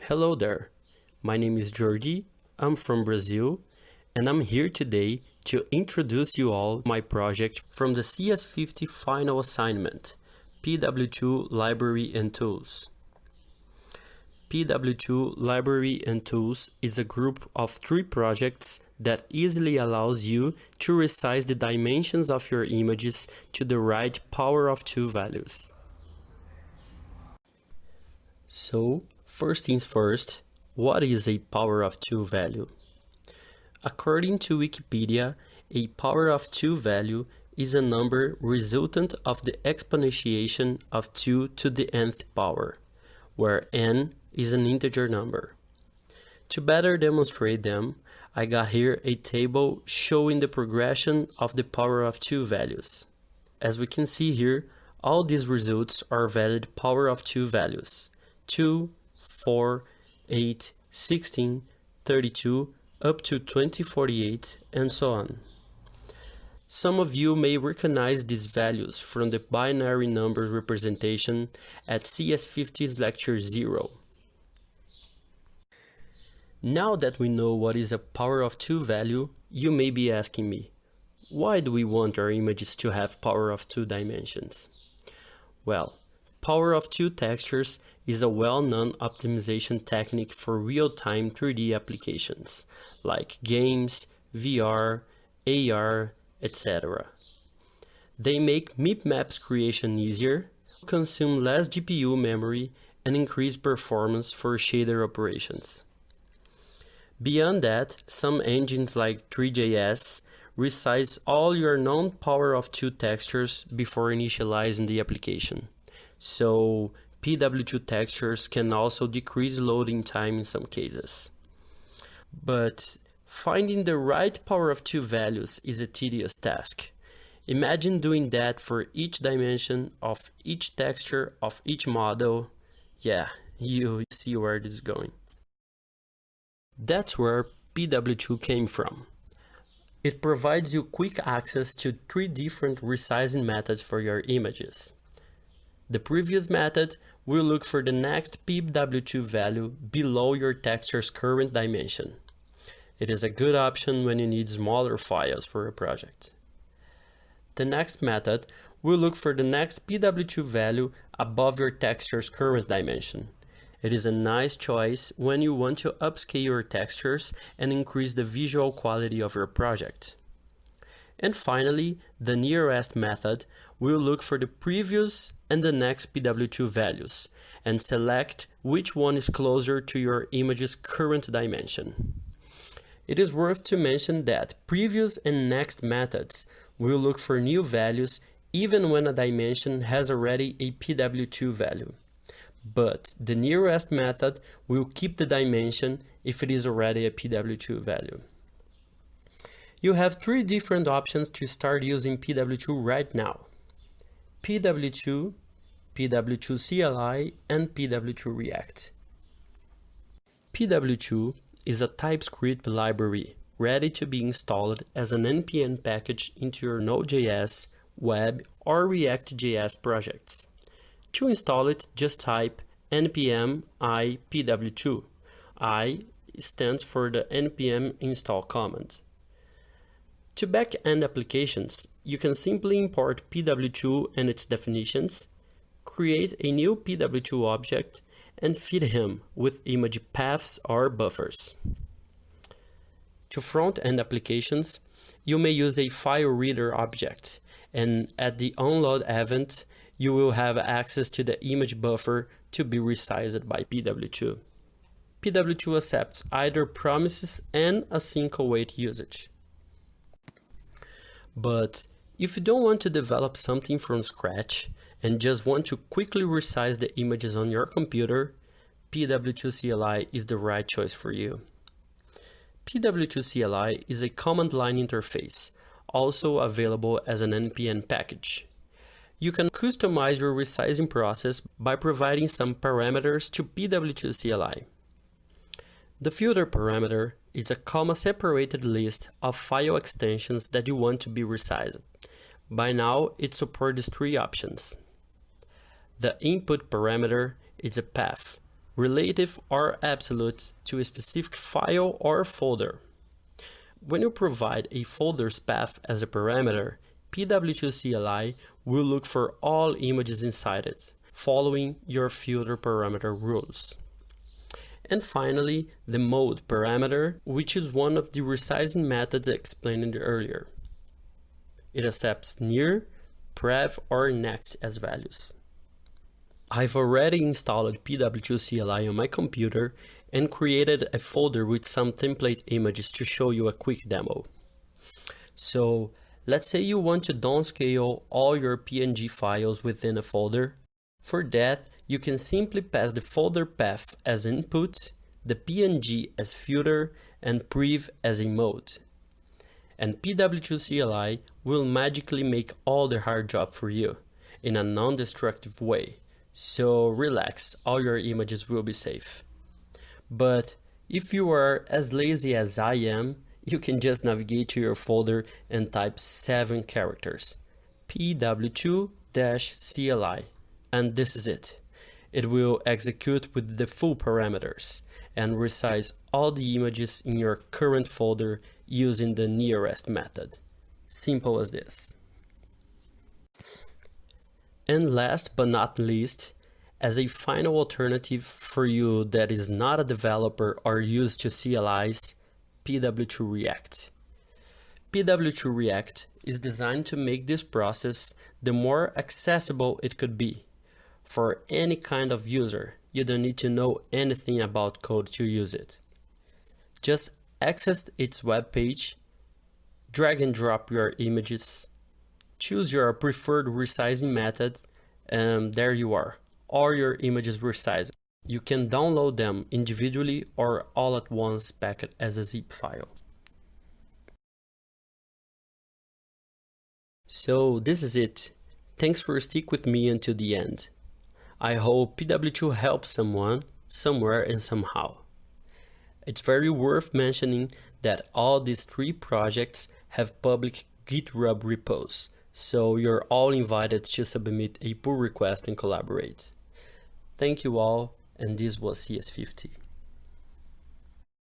Hello there, my name is Jordi, I'm from Brazil, and I'm here today to introduce you all my project from the CS50 final assignment, PW² Library and Tools. PW² Library and Tools is a group of 3 projects that easily allows you to resize the dimensions of your images to the right power of 2 values. So, first things first, what is a power of 2 value? According to Wikipedia, a power of 2 value is a number resultant of the exponentiation of 2 to the nth power, where n is an integer number. To better demonstrate them, I got here a table showing the progression of the power of 2 values. As we can see here, all these results are valid power of 2 values: 2, 4, 8, 16, 32, up to 2048, and so on. Some of you may recognize these values from the binary numbers representation at CS50's lecture 0. Now that we know what is a power of 2 value, you may be asking me, why do we want our images to have power of 2 dimensions? Well, power of 2 textures is a well-known optimization technique for real-time 3D applications, like games, VR, AR, etc. They make mipmaps creation easier, consume less GPU memory, and increase performance for shader operations. Beyond that, some engines like Three.js resize all your known power of 2 textures before initializing the application. So, PW² textures can also decrease loading time in some cases. But finding the right power of 2 values is a tedious task. Imagine doing that for each dimension of each texture of each model. Yeah, you see where this is going. That's where PW² came from. It provides you quick access to 3 different resizing methods for your images. The previous method will look for the next PW² value below your texture's current dimension. It is a good option when you need smaller files for a project. The next method will look for the next PW² value above your texture's current dimension. It is a nice choice when you want to upscale your textures and increase the visual quality of your project. And finally, the nearest method will look for the previous and the next PW² values and select which one is closer to your image's current dimension. It is worth to mention that previous and next methods will look for new values even when a dimension has already a PW² value. But the nearest method will keep the dimension if it is already a PW² value. You have 3 different options to start using PW² right now: PW², PW² CLI, and PW² REACT. PW² is a TypeScript library ready to be installed as an npm package into your Node.js, Web, or React.js projects. To install it, just type npm i pw2. I stands for the npm install command. To back-end applications, you can simply import PW² and its definitions, create a new PW² object, and feed him with image paths or buffers. To front-end applications, you may use a file reader object, and at the onload event, you will have access to the image buffer to be resized by PW². PW² accepts either promises and async await usage. But if you don't want to develop something from scratch and just want to quickly resize the images on your computer, PW² CLI is the right choice for you. PW² CLI is a command line interface, also available as an npm package. You can customize your resizing process by providing some parameters to PW² CLI. The filter parameter is a comma-separated list of file extensions that you want to be resized. By now, it supports 3 options. The input parameter is a path. relative or absolute to a specific file or folder. When you provide a folder's path as a parameter, PW² CLI will look for all images inside it, following your filter parameter rules. And finally, the mode parameter, which is one of the resizing methods explained earlier. It accepts near, prev, or next as values. I've already installed PW² CLI on my computer and created a folder with some template images to show you a quick demo. So let's say you want to downscale all your PNG files within a folder. For that, you can simply pass the folder path as input, the PNG as filter, and prev as a mode. And PW² CLI will magically make all the hard job for you in a non-destructive way. So relax, all your images will be safe. But if you are as lazy as I am, you can just navigate to your folder and type 7 characters, PW²-CLI, and this is it. It will execute with the full parameters and resize all the images in your current folder using the nearest method. Simple as this. And last but not least, as a final alternative for you that is not a developer or used to CLIs, PW² REACT. PW² REACT is designed to make this process the more accessible it could be. For any kind of user, you don't need to know anything about code to use it. Just access its web page, drag and drop your images, choose your preferred resizing method, and there you are. All your images resized. You can download them individually or all at once packed as a zip file. So this is it. Thanks for sticking with me until the end. I hope PW² helps someone, somewhere and somehow. It's very worth mentioning that all these 3 projects have public GitHub repos, so you're all invited to submit a pull request and collaborate. Thank you all, and this was cs50.